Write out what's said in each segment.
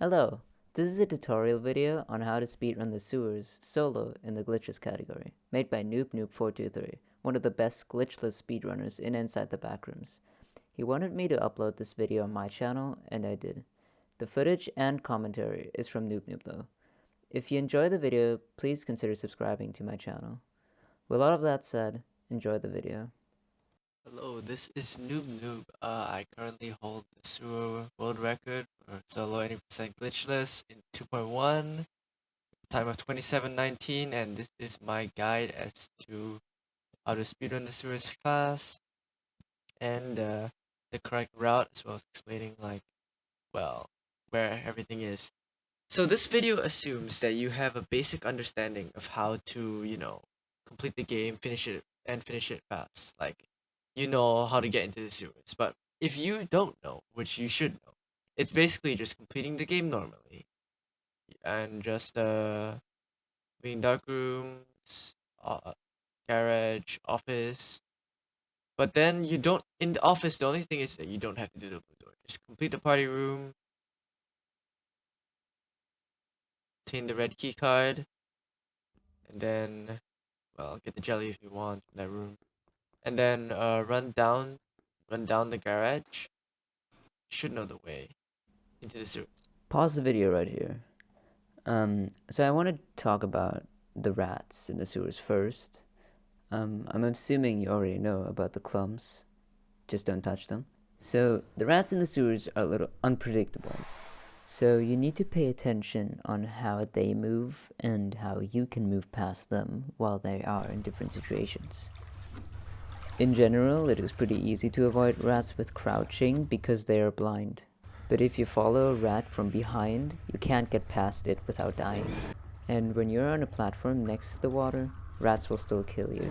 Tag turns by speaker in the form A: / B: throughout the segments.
A: Hello, this is a tutorial video on how to speedrun the sewers solo in the glitches category, made by NoobNoob423, one of the best glitchless speedrunners in Inside The Backrooms. He wanted me to upload this video on my channel, and I did. The footage and commentary is from NoobNoob though. If you enjoy the video, please consider subscribing to my channel. With all of that said, enjoy the video.
B: Hello, this is NoobNoob. I currently hold the sewer world record for solo 80% glitchless in 2.1, time of 27:19, and this is my guide as to how to speedrun the sewers fast and the correct route, as well as explaining where everything is. So this video assumes that you have a basic understanding of how to, complete the game, finish it fast. Like, you know how to get into the sewers. But if you don't know, which you should know, it's basically just completing the game normally. And just being dark rooms, garage, office. But then you don't in the office, the only thing is that you don't have to do the blue door. Just complete the party room, obtain the red key card, and then get the jelly if you want from that room, and then run down the garage. You should know the way into the sewers.
A: Pause the video right here. So I want to talk about the rats in the sewers first. I'm assuming you already know about the clumps. Just don't touch them. So the rats in the sewers are a little unpredictable. So you need to pay attention on how they move and how you can move past them while they are in different situations. In general, it is pretty easy to avoid rats with crouching because they are blind. But if you follow a rat from behind, you can't get past it without dying. And when you're on a platform next to the water, rats will still kill you.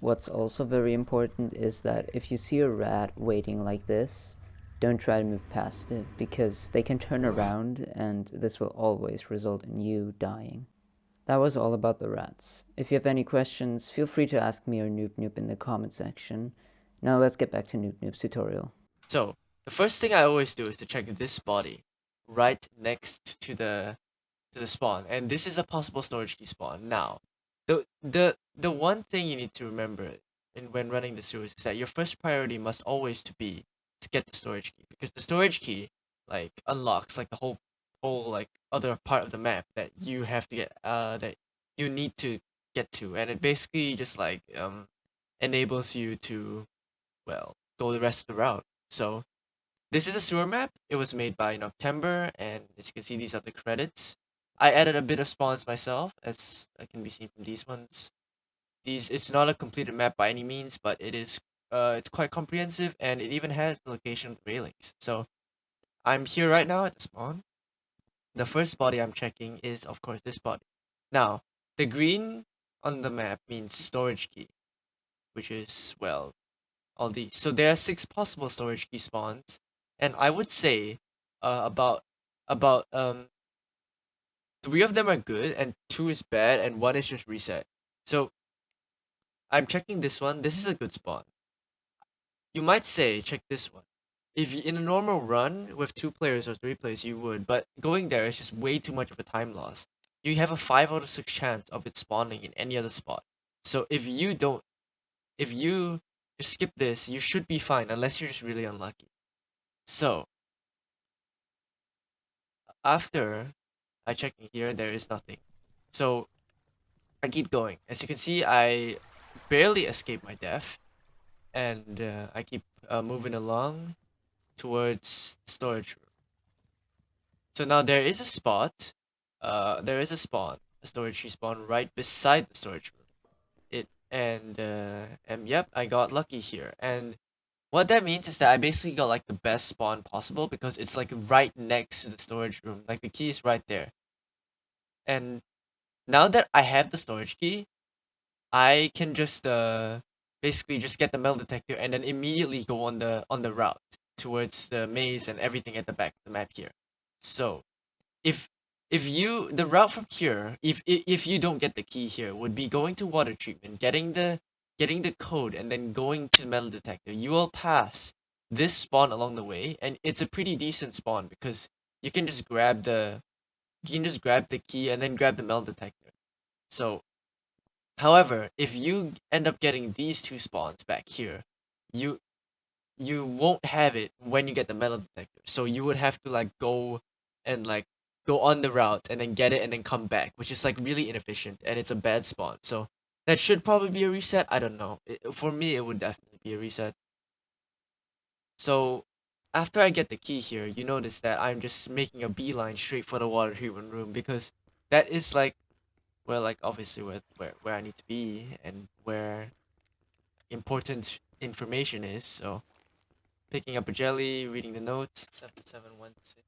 A: What's also very important is that if you see a rat waiting like this, don't try to move past it, because they can turn around and this will always result in you dying. That was all about the rats. If you have any questions, feel free to ask me or NoobNoob in the comment section. Now let's get back to NoobNoob's tutorial.
B: So the first thing I always do is to check this body right next to the spawn, and this is a possible storage key spawn. Now, the one thing you need to remember when running the sewers is that your first priority must always be to get the storage key, because the storage key unlocks the whole other part of the map that you have to get that you need to get to, and it basically just enables you to go the rest of the route. So this is a sewer map. It was made by Noctember, and as you can see, these are the credits. I added a bit of spawns myself, as can be seen from these ones. It's not a completed map by any means, but it's quite comprehensive, and it even has the location of the railings. So I'm here right now at the spawn. The first body I'm checking is, of course, this body. Now, the green on the map means storage key, which is all these. So there are 6 possible storage key spawns, and I would say about 3 of them are good and 2 is bad and 1 is just reset. So I'm checking this one. This is a good spawn. You might say check this one. If in a normal run with 2 players or 3 players you would, but going there is just way too much of a time loss. You have a 5 out of 6 chance of it spawning in any other spot. So if you just skip this, you should be fine unless you're just really unlucky. So after I check in here, there is nothing. So I keep going. As you can see, I barely escape my death, and I keep moving along towards the storage room. So now there is a spot. There is a spawn, a storage respawn right beside the storage room. And yep, I got lucky here. And what that means is that I basically got the best spawn possible, because it's right next to the storage room. The key is right there. And now that I have the storage key, I can just basically just get the metal detector and then immediately go on the route towards the maze and everything at the back of the map here. So if the route from here, if you don't get the key here, would be going to water treatment, getting the code, and then going to the metal detector. You will pass this spawn along the way, and it's a pretty decent spawn because you can just grab the key and then grab the metal detector. So, however, if you end up getting these two spawns back here, you you won't have it when you get the metal detector. So you would have to like go and like go on the route and then get it and then come back, which is like really inefficient and it's a bad spawn. So that should probably be a reset. I don't know. For me, it would definitely be a reset. So after I get the key here, you notice that I'm just making a beeline straight for the water treatment room because that is like, well, like obviously where I need to be and where important information is. So picking up a jelly, reading the notes. 7716.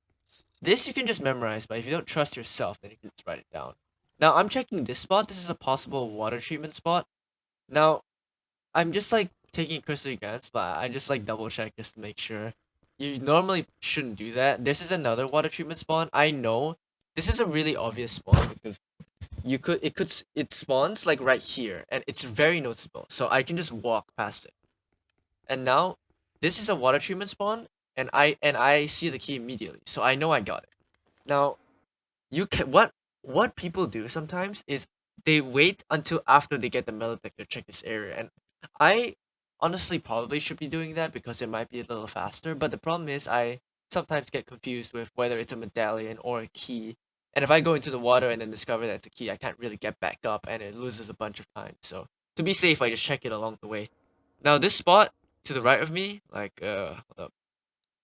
B: This you can just memorize, but if you don't trust yourself, then you can just write it down. Now I'm checking this spot. This is a possible water treatment spot. Now I'm just like taking a cursory glance, but I just like double check just to make sure. You normally shouldn't do that. This is another water treatment spawn. I know this is a really obvious spawn because it spawns like right here and it's very noticeable. So I can just walk past it. And now this is a water treatment spawn and I see the key immediately. So I know I got it. Now you can what people do sometimes is they wait until after they get the metal detector to check this area, and I honestly probably should be doing that because it might be a little faster, but the problem is I sometimes get confused with whether it's a medallion or a key, and if I go into the water and then discover that it's a key, I can't really get back up and it loses a bunch of time. So to be safe, I just check it along the way. Now this spot to the right of me, like hold up,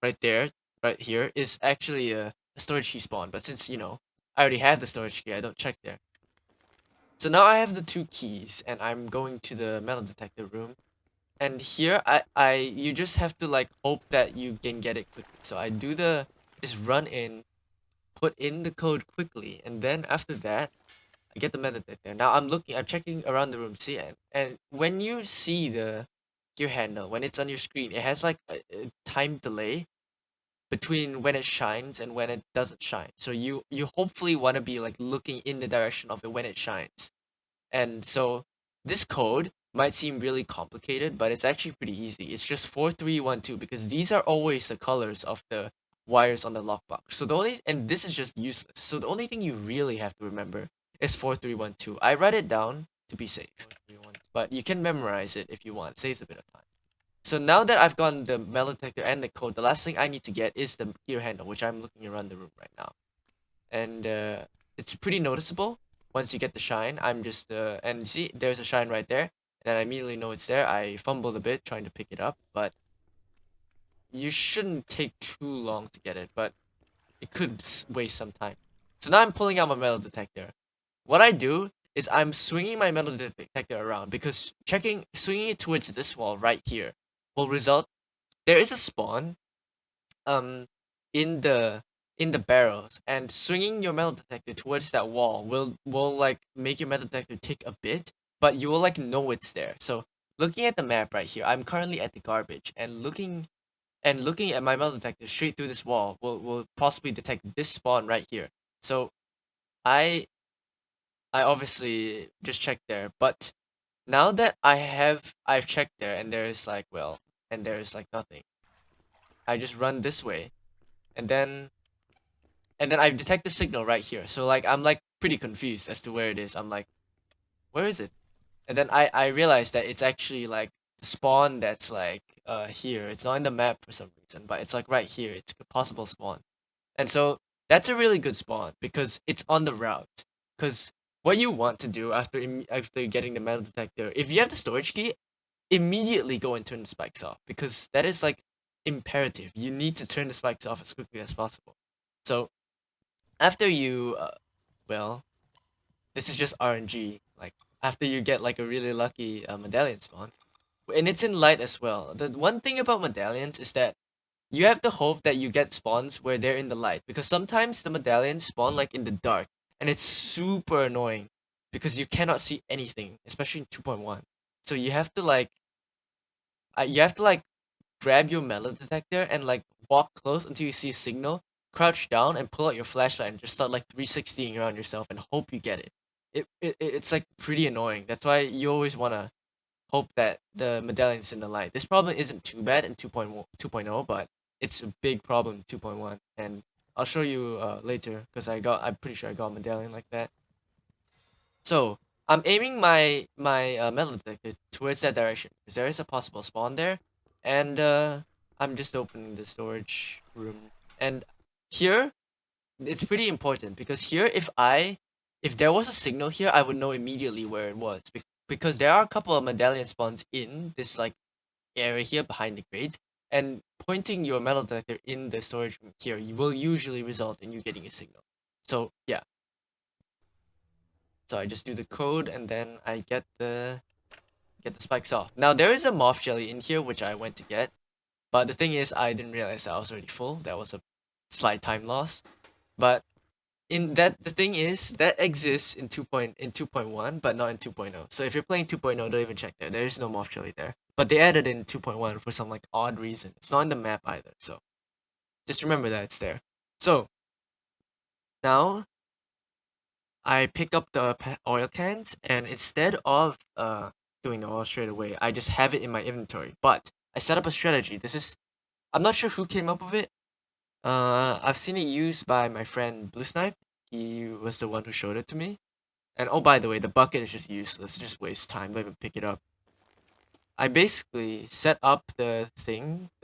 B: right there, right here, is actually a storage key spawn. But since I already have the storage key, I don't check there. So now I have the two keys, and I'm going to the metal detector room. And here, you just have to like hope that you can get it quickly. So I do the just run in, put in the code quickly, and then after that, I get the metal detector. Now I'm checking around the room, see, and when you see the gear handle, when it's on your screen, it has like a time delay between when it shines and when it doesn't shine. So you hopefully want to be like looking in the direction of it when it shines. And so this code might seem really complicated, but it's actually pretty easy. It's just 4312 because these are always the colors of the wires on the lockbox. So the only and this is just useless. So the only thing you really have to remember is 4312. I write it down to be safe. But you can memorize it if you want. It saves a bit of time. So now that I've gotten the metal detector and the code, the last thing I need to get is the gear handle, which I'm looking around the room right now. And it's pretty noticeable once you get the shine. I'm just, and see, there's a shine right there. And I immediately know it's there. I fumbled a bit trying to pick it up, but you shouldn't take too long to get it, but it could waste some time. So now I'm pulling out my metal detector. What I do is I'm swinging my metal detector around because swinging it towards this wall right here will result there is a spawn um in the barrels, and swinging your metal detector towards that wall will like make your metal detector tick a bit, but you will like know it's there. So looking at the map right here, I'm currently at the garbage, and looking at my metal detector straight through this wall will possibly detect this spawn right here. So I I obviously just checked there, but now that I've checked there and there's like nothing, I just run this way, and then I detect the signal right here. So like I'm like pretty confused as to where it is. I'm like, where is it? And then I realize that it's actually like the spawn that's like here. It's not in the map for some reason, but it's like right here. It's a possible spawn. And so that's a really good spawn because it's on the route. Because what you want to do after getting the metal detector, if you have the storage key, immediately go and turn the spikes off because that is like imperative. You need to turn the spikes off as quickly as possible. So after you well, this is just RNG. Like after you get like a really lucky medallion spawn, and it's in light as well. The one thing about medallions is that you have to hope that you get spawns where they're in the light, because sometimes the medallions spawn like in the dark, and it's super annoying because you cannot see anything, especially in 2.1. So you have to like grab your metal detector and like walk close until you see a signal, crouch down and pull out your flashlight and just start like 360ing around yourself and hope you get it. It's like pretty annoying. That's why you always wanna hope that the medallion's in the light. This problem isn't too bad in 2.0, but it's a big problem in 2.1. And I'll show you later because I'm pretty sure I got a medallion like that. So I'm aiming my metal detector towards that direction because there is a possible spawn there, and I'm just opening the storage room. And here it's pretty important because here if there was a signal here, I would know immediately where it was because there are a couple of medallion spawns in this like area here behind the crates, and pointing your metal detector in the storage room here you will usually result in you getting a signal. So yeah, so I just do the code and then I get the spikes off. Now there is a moth jelly in here which I went to get, but the thing is I didn't realize I was already full. That was a slight time loss. But in that the thing is that exists in 2.1 but not in 2.0. So if you're playing 2.0, don't even check there. There is no moth jelly there. But they added in 2.1 for some like odd reason. It's not in the map either. So just remember that it's there. So now I pick up the oil cans, and instead of doing the oil straight away, I just have it in my inventory. But I set up a strategy. I'm not sure who came up with it. I've seen it used by my friend Blue Snipe. He was the one who showed it to me. And oh, by the way, the bucket is just useless. It just wastes time. Don't even pick it up. I basically set up the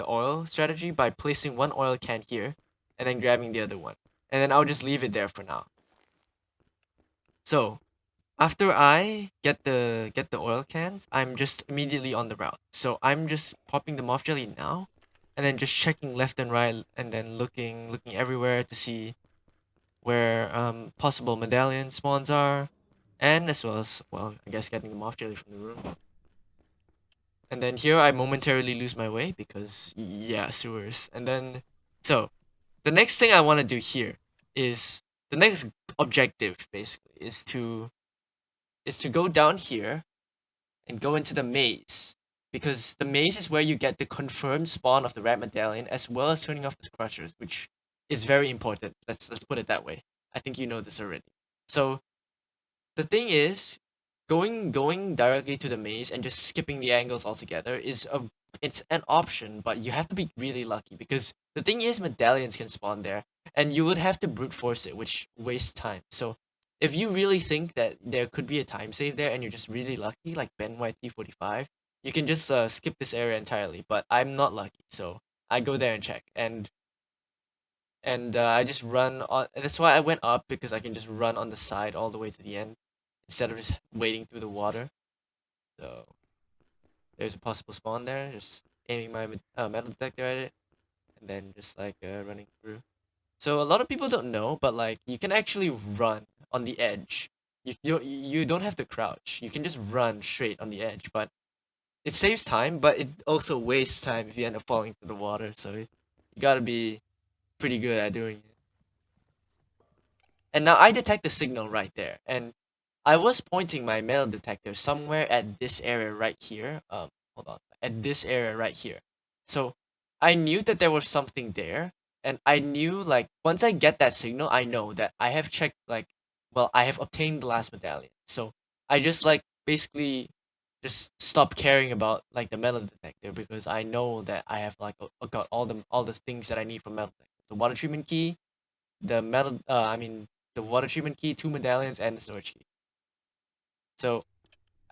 B: oil strategy by placing one oil can here, and then grabbing the other one. And then I'll just leave it there for now. So after I get the oil cans, I'm just immediately on the route. So I'm just popping the moth jelly now, and then just checking left and right, and then looking everywhere to see where possible medallion spawns are, and as well as, well, I guess getting the moth jelly from the room. And then here I momentarily lose my way because yeah, sewers. And then so the next thing I want to do here is the next objective basically is to go down here and go into the maze, because the maze is where you get the confirmed spawn of the rat medallion as well as turning off the crushers, which is very important. Let's put it that way. I think you know this already. So the thing is, going directly to the maze and just skipping the angles altogether it's an option, but you have to be really lucky because the thing is medallions can spawn there, and you would have to brute force it, which wastes time. So if you really think that there could be a time save there and you're just really lucky, like Ben YT45, you can just skip this area entirely. But I'm not lucky, so I go there and check, and I just run on. That's why I went up, because I can just run on the side all the way to the end instead of just wading through the water. So there's a possible spawn there. Just aiming my metal detector at it, and then just like running through. So a lot of people don't know, but like you can actually run on the edge. You don't have to crouch. You can just run straight on the edge, but it saves time, but it also wastes time if you end up falling to the water. So you gotta be pretty good at doing it. And now I detect the signal right there, and I was pointing my metal detector somewhere at this area right here. Hold on, at this area right here. So I knew that there was something there, and I knew like once I get that signal, I know that I have checked like, well, I have obtained the last medallion. So I just like basically just stop caring about like the metal detector, because I know that I have like got all the things that I need from metal detector. The water treatment key, the metal I mean the water treatment key, 2 medallions, and the storage key. So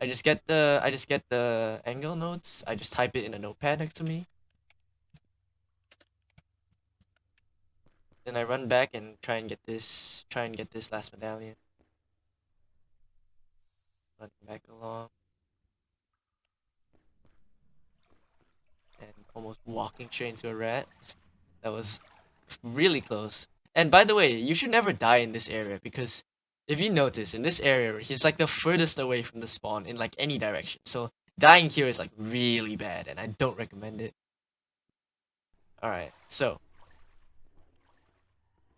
B: I just get the angle nodes. I just type it in a notepad next to me. Then I run back and try and get this last medallion. Run back along and almost walking straight into a rat. That was really close. And by the way, you should never die in this area, because if you notice, in this area, he's like the furthest away from the spawn in like any direction. So dying here is like really bad, and I don't recommend it. Alright, so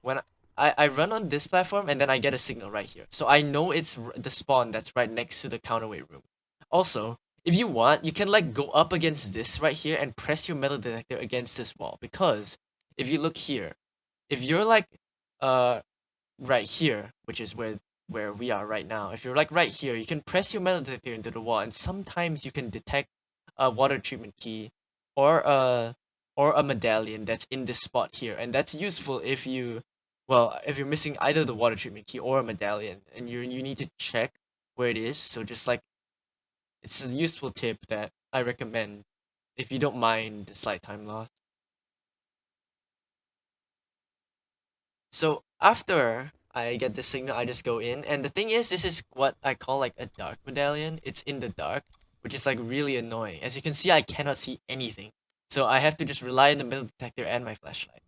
B: when I run on this platform, and then I get a signal right here. So I know it's the spawn that's right next to the counterweight room. Also, if you want, you can like go up against this right here and press your metal detector against this wall, because if you look here, if you're like uh right here, which is where we are right now. If you're like right here, you can press your metal detector into the wall, and sometimes you can detect a water treatment key, or or a medallion that's in this spot here, and that's useful if you, well, if you're missing either the water treatment key or a medallion, and you need to check where it is. So just like, it's a useful tip that I recommend if you don't mind the slight time loss. So after I get the signal, I just go in, and the thing is, this is what I call like a dark medallion. It's in the dark, which is like really annoying. As you can see, I cannot see anything, so I have to just rely on the metal detector and my flashlight.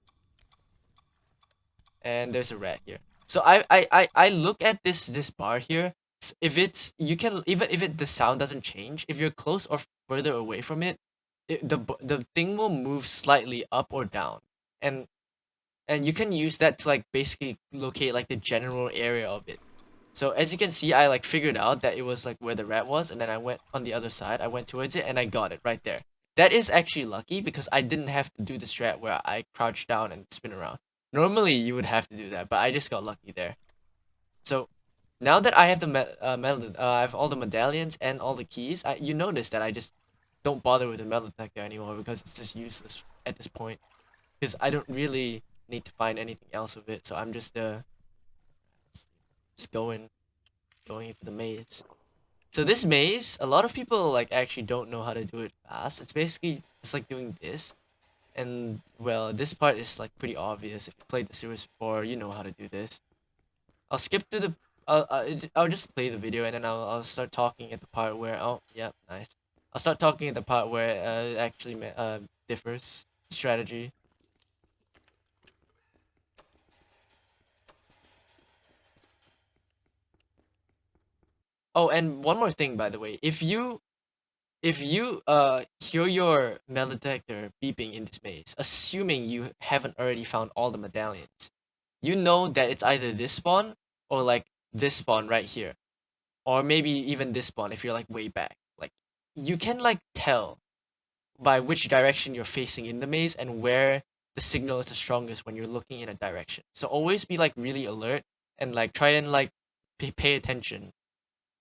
B: And there's a rat here. So I look at this bar here. If it's, you can, even if the sound doesn't change, if you're close or further away from it, the thing will move slightly up or down, and you can use that to like basically locate like the general area of it. So as you can see, I like figured out that it was like where the rat was, and then I went on the other side. I went towards it and I got it right there. That is actually lucky because I didn't have to do the strat where I crouch down and spin around. Normally you would have to do that, but I just got lucky there. So now that I have the I have all the medallions and all the keys. You notice that I just don't bother with the metal detector anymore because it's just useless at this point. Because I don't really need to find anything else with it, so I'm just going into the maze. So this maze, a lot of people like actually don't know how to do it fast. It's basically just like doing this, and well, this part is like pretty obvious. If you played the series before, you know how to do this. I'll skip to the. I'll just play the video, and then I'll start talking at the part where, oh yeah, nice. I'll start talking at the part where it actually differs strategy. Oh, and one more thing, by the way, if you hear your metal detector beeping in this maze, assuming you haven't already found all the medallions, you know that it's either this spawn or like this spawn right here, or maybe even this spawn if you're like way back. Like, you can like tell by which direction you're facing in the maze and where the signal is the strongest when you're looking in a direction. So always be like really alert and like try and like pay attention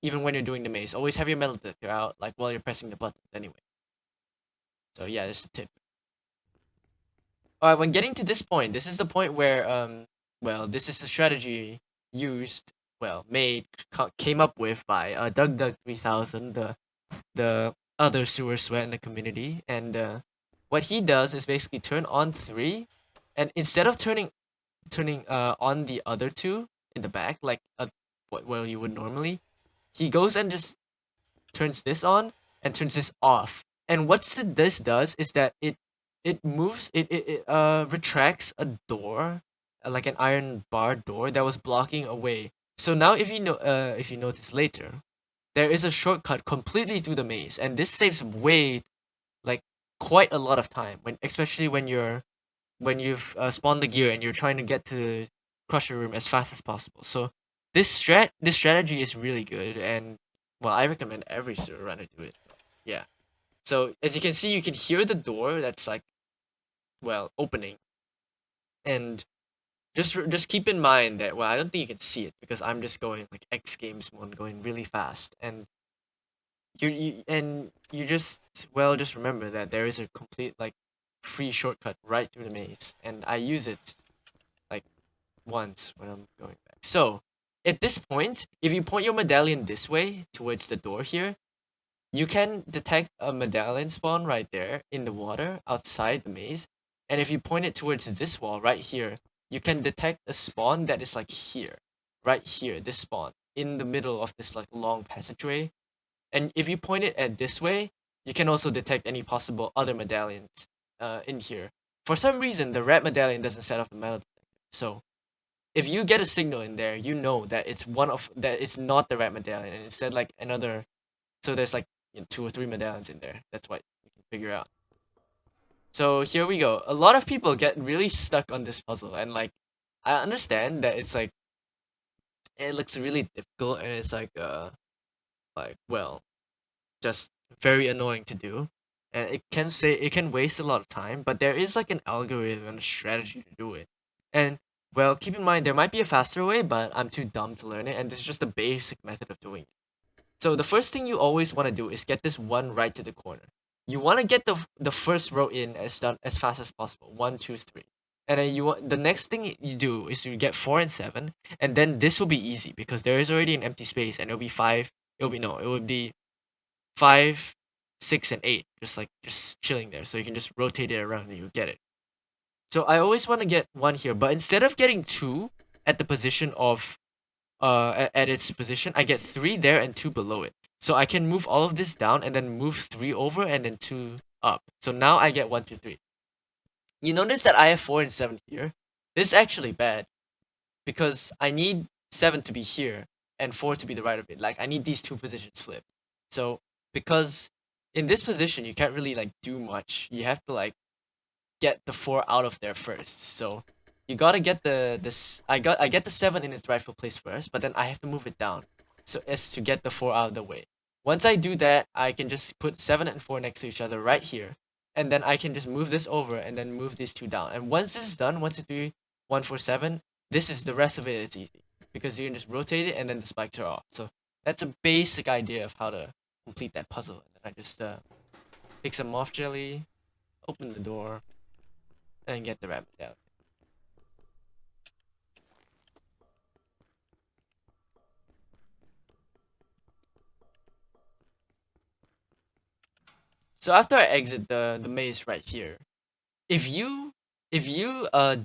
B: even when you're doing the maze. Always have your metal detector out like while you're pressing the buttons anyway. So yeah, that's a tip. Alright, when getting to this point, this is the point where well, this is a strategy used, well, made, came up with by Doug 3000, the other sewer sweat in the community, and what he does is basically turn on 3, and instead of turning on the other two in the back like what, well, you would normally, he goes and just turns this on and turns this off. And what this does is that it moves, it retracts a door, like an iron bar door that was blocking a way. So now if you notice later, there is a shortcut completely through the maze, and this saves way, like, quite a lot of time when, especially when you've spawned the gear and you're trying to get to Crusher Room as fast as possible. So this strategy is really good, and well, I recommend every server runner do it. Yeah. So as you can see, you can hear the door that's like, well, opening, and just keep in mind that, well, I don't think you can see it because I'm just going like X Games mode, going really fast, and you just, well, just remember that there is a complete like free shortcut right through the maze, and I use it like once when I'm going back. So at this point, if you point your medallion this way towards the door here, you can detect a medallion spawn right there in the water outside the maze. And if you point it towards this wall right here, you can detect a spawn that is like here, right here, this spawn in the middle of this like long passageway. And if you point it at this way, you can also detect any possible other medallions in here. For some reason, the red medallion doesn't set off the metal detector. So if you get a signal in there, you know that it's not the red medallion, and instead like another. So there's like, 2 or 3 medallions in there. That's what you can figure out. So here we go. A lot of people get really stuck on this puzzle, and like, I understand that it's like, it looks really difficult, and it's like, well, just very annoying to do, and it can waste a lot of time, but there is like an algorithm and a strategy to do it. And well, keep in mind there might be a faster way, but I'm too dumb to learn it, and this is just the basic method of doing it. So the first thing you always want to do is get this one right to the corner. you want to get the first row in as fast as possible. 1, 2, 3. And then the next thing you do is you get 4 and 7, and then this will be easy because there is already an empty space, and it'll be 5. It would be 5, 6, and 8, just chilling there. So you can just rotate it around and you get it. So I always want to get 1 here, but instead of getting 2 at the position of at its position, I get 3 there and 2 below it. So I can move all of this down and then move 3 over and then 2 up. So now I get 1, 2, 3. You notice that I have 4 and 7 here. This is actually bad because I need 7 to be here and 4 to be the right of it. Like, I need these two positions flipped. So because in this position you can't really like do much. You have to like get the 4 out of there first. So you gotta get I get the 7 in its rightful place first, but then I have to move it down so as to get the 4 out of the way. Once I do that, I can just put 7 and 4 next to each other right here, and then I can just move this over and then move these two down. And once this is done, 1, 2, 3, 1, 4, 7, this is the rest of it. It's easy because you can just rotate it and then the spikes are off. So that's a basic idea of how to complete that puzzle. And then I just pick some moth jelly, open the door, and get the rabbit out. So after I exit the maze right here, if you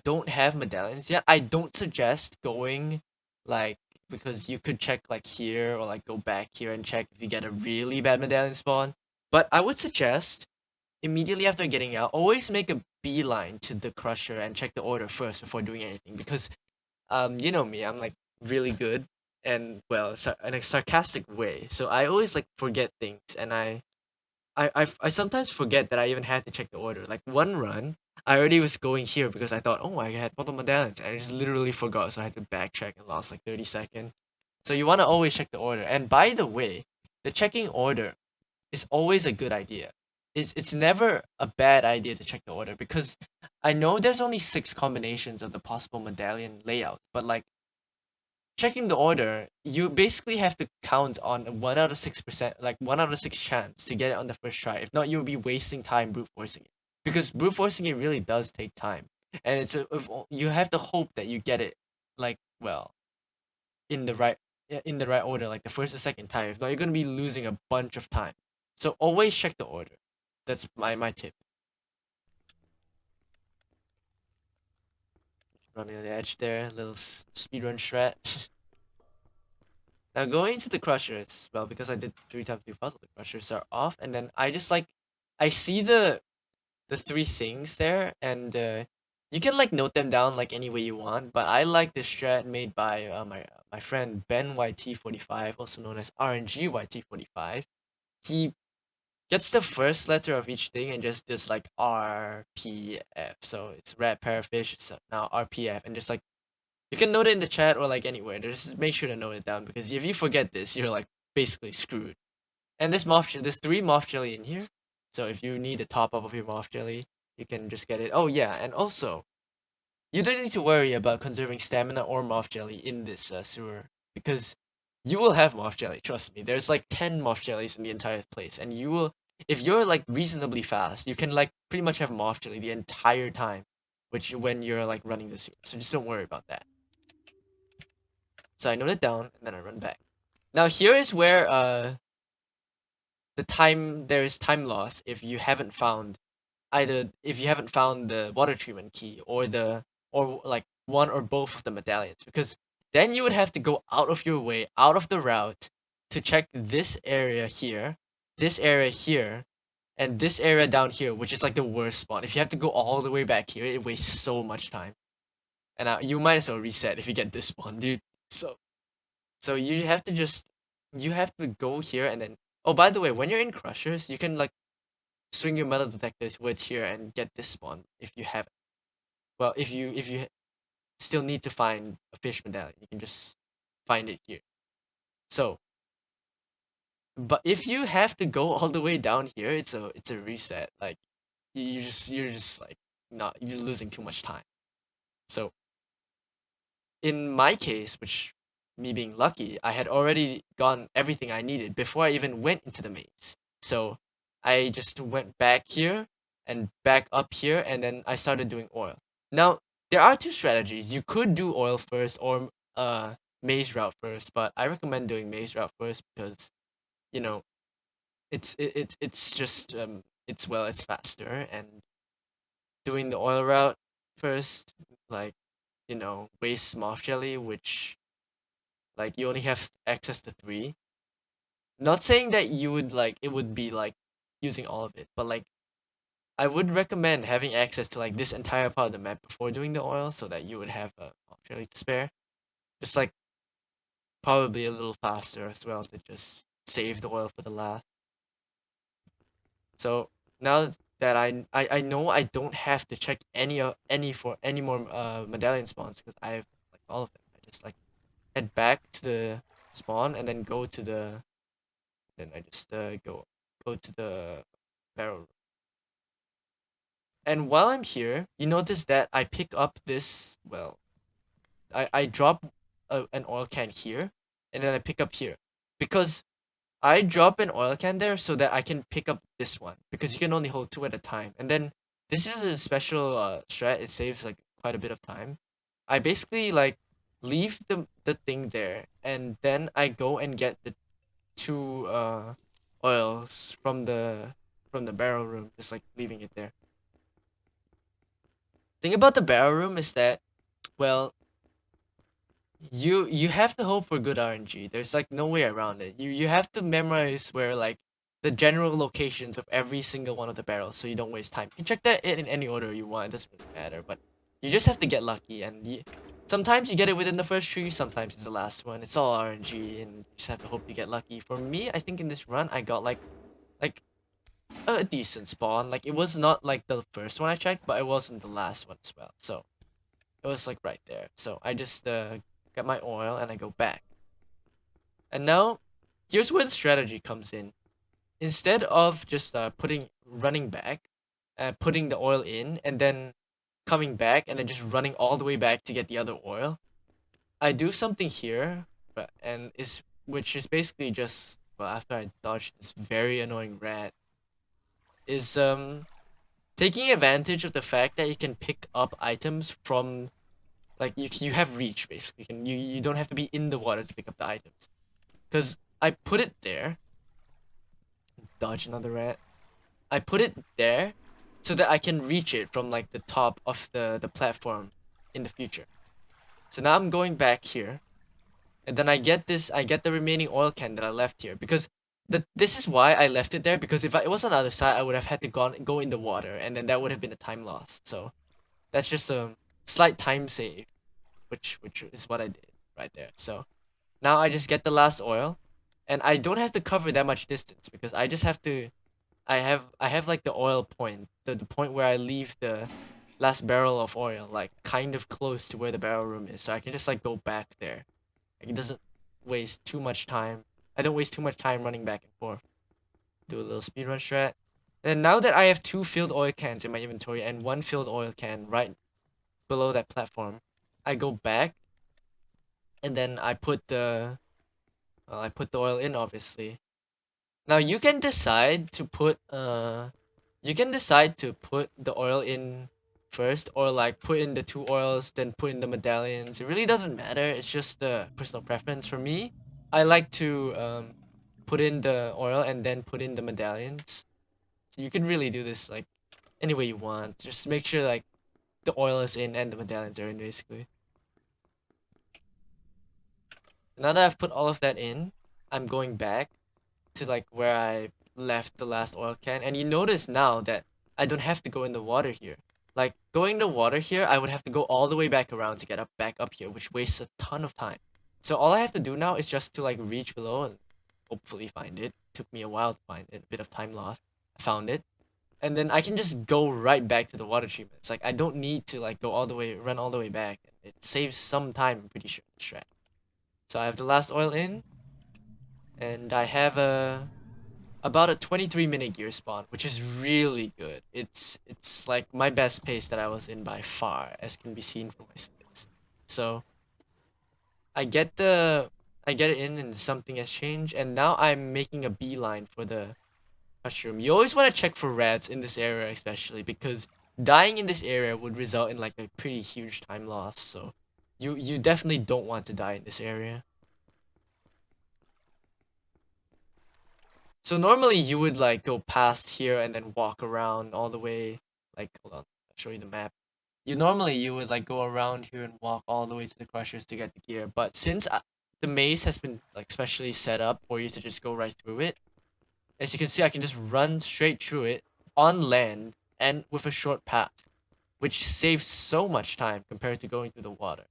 B: don't have medallions yet, I don't suggest going like, because you could check like here or like go back here and check if you get a really bad medallion spawn. But I would suggest immediately after getting out, always make a beeline to the crusher and check the order first before doing anything, because you know me, I'm like really good and well, in a sarcastic way. So I always like forget things, and I sometimes forget that I even had to check the order. Like one run, I already was going here because I thought, oh, I had multiple medallions. I just literally forgot, so I had to backtrack and lost like 30 seconds. So you want to always check the order. And by the way, the checking order is always a good idea. It's never a bad idea to check the order, because I know there's only 6 combinations of the possible medallion layout, but like checking the order, you basically have to count on a 1 out of 6%, like 1 out of 6 chance to get it on the first try. If not, you'll be wasting time brute forcing it, because brute forcing it really does take time, and you have to hope that you get it like, well, in the right order, like the first or second time. If not, you're gonna be losing a bunch of time. So always check the order. That's my tip. Running on the edge there, little speedrun strat. Now going to the crushers, well, because I did 3 times 3 puzzle, the crushers are off, and then I just like, I see the 3 things there, and you can like note them down like any way you want, but I like the strat made by my friend Ben YT45, also known as RNG YT45. He gets the first letter of each thing and just does like RPF. So it's rat parrotfish, it's now RPF, and just like, you can note it in the chat or like anywhere. Just make sure to note it down, because if you forget this, you're like basically screwed. And there's 3 moth jelly in here. So if you need a top up of your moth jelly, you can just get it. Oh yeah, and also, you don't need to worry about conserving stamina or moth jelly in this sewer, because you will have moth jelly. Trust me. There's like 10 moth jellies in the entire place, and you will, if you're like reasonably fast, you can like pretty much have moth jelly the entire time, which when you're like running the sewer. So just don't worry about that. So I note it down, and then I run back. Now here is where there is time loss if you haven't found the water treatment key or like one or both of the medallions, because then you would have to go out of your way, out of the route, to check this area here, and this area down here, which is like the worst spot. If you have to go all the way back here, it wastes so much time, and you might as well reset if you get this spawn, dude. So you have to go here, and then, oh, by the way, when you're in crushers, you can like swing your metal detector towards here and get this spawn if you haven't. Well, if you still need to find a fish medallion, you can just find it here. So, but if you have to go all the way down here, it's a reset. Like, you're just like, not, you're losing too much time. So in my case, which, me being lucky, I had already gotten everything I needed before I even went into the maze. So I just went back here and back up here, and then I started doing oil. Now, there are two strategies. You could do oil first or maze route first, but I recommend doing maze route first because, you know, it's just it's faster, and doing the oil route first, like, wastes moth jelly, which, like, you only have access to 3. Not saying that you would like it would be like using all of it, but like I would recommend having access to like this entire part of the map before doing the oil so that you would have a moth jelly to spare. Just like probably a little faster as well to just save the oil for the last. So now that I know I don't have to check any more medallion spawns because I have like all of them. I just like head back to the spawn and then go to the then I just go to the barrel room. And while I'm here, you notice that I pick up this, well, I drop an oil can here, and then I pick up here because I drop an oil can there so that I can pick up this one because you can only hold 2 at a time. And then this is a special strat. It saves like quite a bit of time. I basically like leave the thing there, and then I go and get the 2 oils from the barrel room, just like leaving it there. Thing about the barrel room is that, well, you have to hope for good RNG. There's like no way around it. You have to memorize where like the general locations of every single one of the barrels so you don't waste time. You can check that in any order you want. It doesn't really matter, but you just have to get lucky, and sometimes you get it within the first tree, sometimes it's the last one. It's all RNG, and you just have to hope you get lucky. For me, I think in this run I got like a decent spawn. Like it was not like the first one I checked, but it wasn't the last one as well. So it was like right there. So I just get my oil and I go back. And now, here's where the strategy comes in. Instead of just running back, putting the oil in, and then coming back and then just running all the way back to get the other oil, I do something here, and is which is basically just, well, after I dodge this very annoying rat, is taking advantage of the fact that you can pick up items from, like, you have reach basically. You don't have to be in the water to pick up the items. Cause I put it there. Dodge another rat. I put it there so that I can reach it from like the top of the platform in the future. So now I'm going back here, and then I get the remaining oil can that I left here because this is why I left it there, because if it was on the other side I would have had to go in the water, and then that would have been a time loss. So that's just a slight time save, which is what I did right there. So now I just get the last oil, and I don't have to cover that much distance because I just have to. I have like the oil point, the point where I leave the last barrel of oil, like kind of close to where the barrel room is, so I can just like go back there. Like, it doesn't waste too much time. I don't waste too much time running back and forth. Do a little speedrun strat. And now that I have 2 filled oil cans in my inventory and 1 filled oil can right below that platform, I go back, and then I put the oil in, obviously. Now you can decide to put the oil in first, or like put in the 2 oils then put in the medallions. It really doesn't matter. It's just the personal preference. For me, I like to put in the oil and then put in the medallions. So you can really do this like any way you want. Just make sure like the oil is in and the medallions are in, basically. Now that I've put all of that in, I'm going back to like where I left the last oil can, and you notice now that I don't have to go in the water here. Like, going in the water here, I would have to go all the way back around to get back up here, which wastes a ton of time. So all I have to do now is just to like reach below and hopefully find it. Took me a while to find it, a bit of time lost. I found it, and then I can just go right back to the water treatment. It's like I don't need to like run all the way back. It saves some time, I'm pretty sure, in the strat. So I have the last oil in, and I have about a 23-minute gear spawn, which is really good. It's like my best pace that I was in by far, as can be seen from my splits. So I get the I get it in, and something has changed, and now I'm making a beeline for the mushroom, you always want to check for rats in this area, especially because dying in this area would result in like a pretty huge time loss. So you definitely don't want to die in this area. So normally you would like go past here and then walk around all the way. Like, hold on, I'll show you the map. You would like go around here and walk all the way to the crushers to get the gear. But since the maze has been like specially set up for you to just go right through it, as you can see, I can just run straight through it on land and with a short path, which saves so much time compared to going through the water.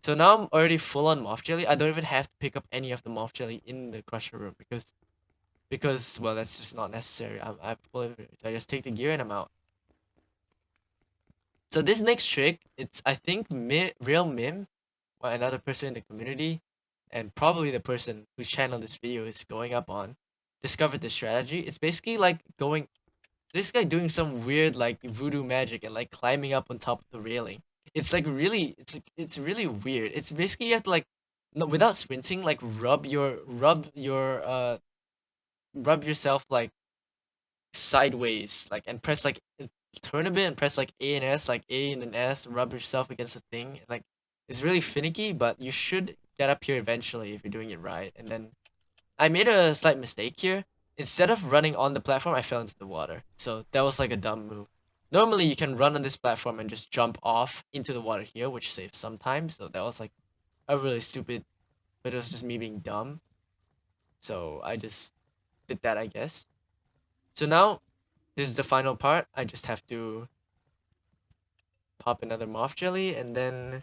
B: So now I'm already full on moth jelly. I don't even have to pick up any of the moth jelly in the crusher room because well, that's just not necessary. I'm full of it. So I just take the gear and I'm out. So this next trick, it's I think Real Mim, or another person in the community, and probably the person whose channel this video is going up on, discovered this strategy. It's basically like going this guy doing some weird like voodoo magic and like climbing up on top of the railing. It's like really it's really weird. It's basically you have to like no, without sprinting like rub yourself like sideways like and press like turn a bit and press like A and S, like A and then S, rub yourself against the thing. Like it's really finicky, but you should get up here eventually if you're doing it right. And then I made a slight mistake here. Instead of running on the platform, I fell into the water. So that was like a dumb move. Normally you can run on this platform and just jump off into the water here, which saves some time. So that was like a really stupid, but it was just me being dumb. So I just did that, I guess. So now this is the final part. I just have to pop another moth jelly and then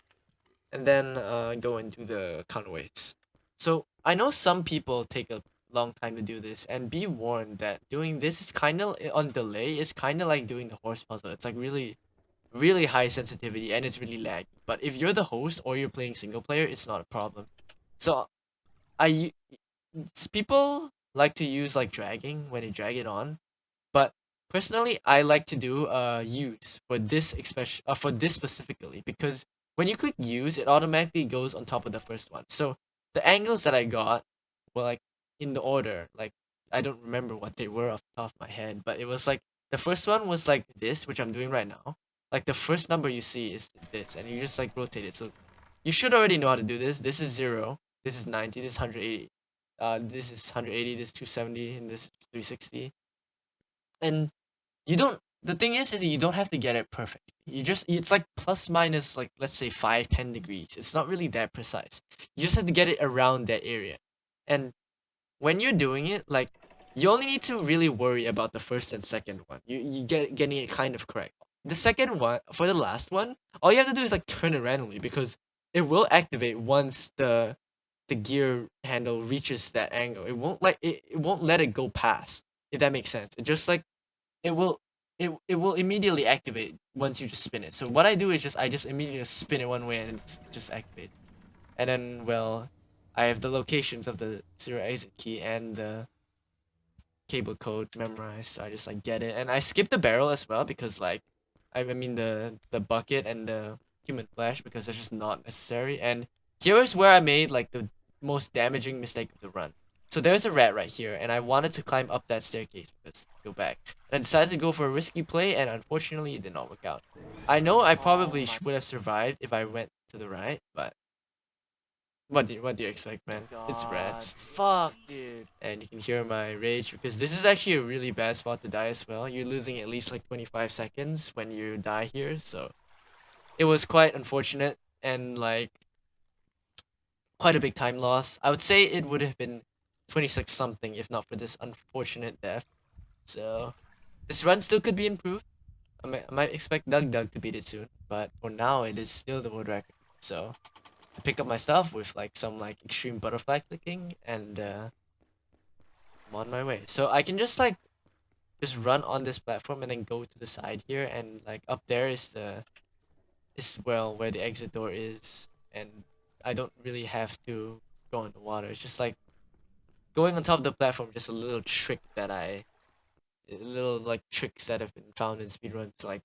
B: go into the counterweights. So I know some people take a long time to do this, and be warned that doing this is kind of on delay. It's kind of like doing the horse puzzle. It's like really high sensitivity and it's really laggy. But if you're the host or you're playing single player, it's not a problem. So I people like to use like dragging when they drag it on, but personally, I like to do use for this especially for this specifically because when you click use, it automatically goes on top of the first one. So the angles that I got were like in the order. Like I don't remember what they were off the top of my head, but it was like the first one was like this, which I'm doing right now. Like the first number you see is this, and you just like rotate it. So you should already know how to do this. This is 0. This is 90. This is 180. This is 180. This is 270, and this is 360. And you don't the thing is that you don't have to get it perfect. You just it's like plus minus like let's say 5-10 degrees. It's not really that precise. You just have to get it around that area. And when you're doing it, like you only need to really worry about the first and second one. You get getting it kind of correct. The second one for the last one, all you have to do is like turn it randomly because it will activate once the gear handle reaches that angle. It won't let it go past, if that makes sense. It just like it will it will immediately activate once you just spin it. So what I do is I just immediately spin it one way and just activate. And then well, I have the locations of the zero exit key and the cable code memorized, so I just like get it. And I skip the barrel as well because like I mean the bucket and the human flesh because they're just not necessary. And here's where I made like the most damaging mistake of the run. So there's a rat right here, and I wanted to climb up that staircase because go back. And I decided to go for a risky play, and unfortunately, it did not work out. I know I probably would have survived if I went to the right, but what do you expect, man? It's rats.
C: Fuck, dude.
B: And you can hear my rage because this is actually a really bad spot to die as well. You're losing at least like 25 seconds when you die here, so it was quite unfortunate and like quite a big time loss. I would say it would have been 26 something if not for this unfortunate death. So this run still could be improved. I might expect Doug to beat it soon, but for now it is still the world record. So I pick up my stuff with like some like extreme butterfly clicking and I'm on my way. So I can just run on this platform and then go to the side here and like up there is well where the exit door is, and I don't really have to go in the water. It's just like going on top of the platform, just a little trick that little like tricks that have been found in speedruns to like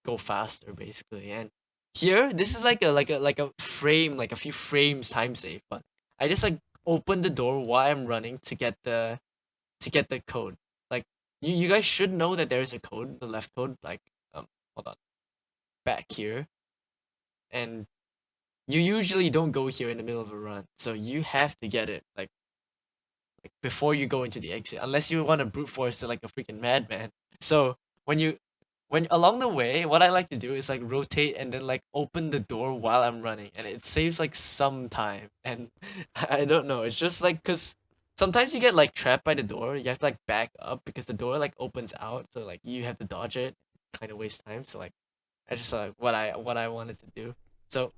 B: go faster basically. And here this is like a frame, like a few frames time save, but I just like open the door while I'm running to get the code. Like you guys should know that there is a code, the left code, like hold on, back here, and you usually don't go here in the middle of a run, so you have to get it like before you go into the exit, unless you want to brute force it like a freaking madman. So when you when along the way, what I like to do is like rotate and then like open the door while I'm running, and it saves like some time. And I don't know, it's just like because sometimes you get like trapped by the door, you have to like back up because the door like opens out, so like you have to dodge it, kind of waste time. So like I just like what I wanted to do. So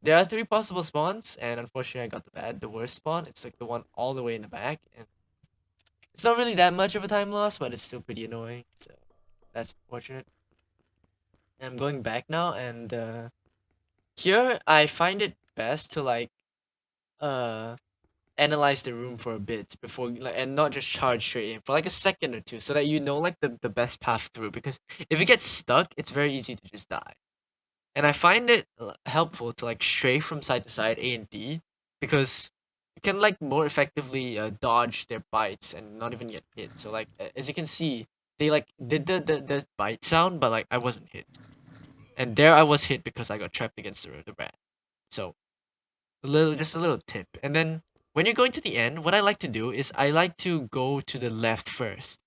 B: there are three possible spawns, and unfortunately, I got the worst spawn. It's like the one all the way in the back, and it's not really that much of a time loss, but it's still pretty annoying. So that's unfortunate. I'm going back now, and here I find it best to like uh analyze the room for a bit before like, and not just charge straight in for like a second or two, so that you know like the best path through. Because if you get stuck, it's very easy to just die. And I find it helpful to like stray from side to side A and D, because you can like more effectively dodge their bites and not even get hit. So like as you can see, they like did the bite sound, but like I wasn't hit, and there I was hit because I got trapped against the rat. So just a little tip. And then when you're going to the end, what I like to do is I like to go to the left first.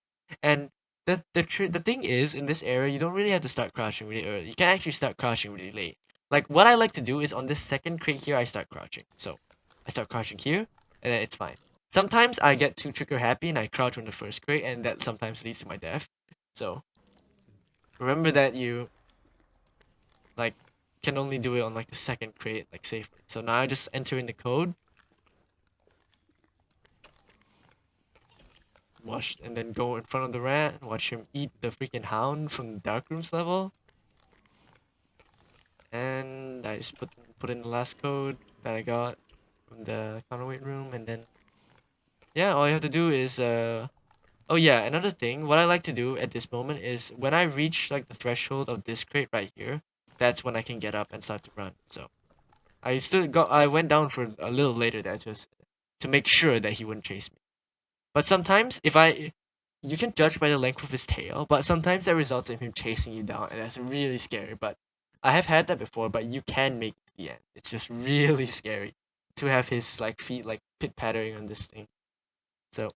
B: And the thing is, in this area, you don't really have to start crouching really early. You can actually start crouching really late. Like what I like to do is on this second crate here, I start crouching. So I start crouching here, and then it's fine. Sometimes I get too trigger happy and I crouch on the first crate, and that sometimes leads to my death. So remember that you like can only do it on like the second crate like safely. So now I just enter in the code, watch, and then go in front of the rat and watch him eat the freaking hound from the dark rooms level. And I just put in the last code that I got from the counterweight room, and then yeah, all you have to do is oh yeah, another thing, what I like to do at this moment is when I reach like the threshold of this crate right here, that's when I can get up and start to run. So I went down for a little later there just to make sure that he wouldn't chase me. But sometimes you can judge by the length of his tail, but sometimes that results in him chasing you down, and that's really scary. But I have had that before, but you can make it to the end. It's just really scary to have his like feet like pit pattering on this thing. So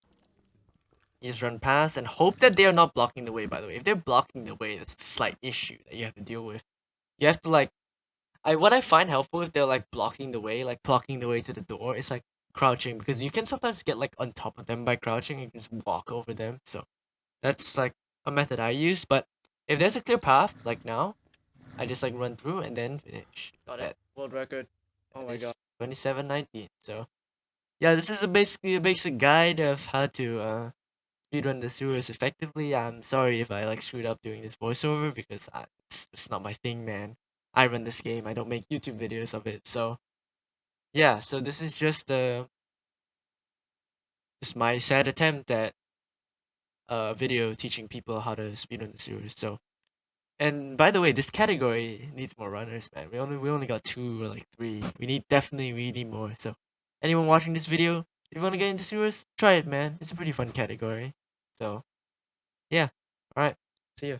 B: you just run past and hope that they are not blocking the way. By the way, if they're blocking the way, that's a slight issue that you have to deal with. You have to like what I find helpful if they're like blocking the way, like blocking the way to the door, is like crouching, because you can sometimes get like on top of them by crouching and just walk over them. So that's like a method I use. But if there's a clear path, like now, I just like run through and then finish.
C: Got it. World record. Oh my god.
B: 27:19. So yeah, this is basically a basic guide of how to speedrun the sewers effectively. I'm sorry if I like screwed up doing this voiceover, because it's not my thing, man. I run this game. I don't make YouTube videos of it. So yeah, so this is just my sad attempt at a video teaching people how to speedrun the sewers. So, and by the way, this category needs more runners, man. We only got 2 or like 3. We need more. So anyone watching this video, if you want to get into sewers, try it, man. It's a pretty fun category. So yeah, all right. See ya.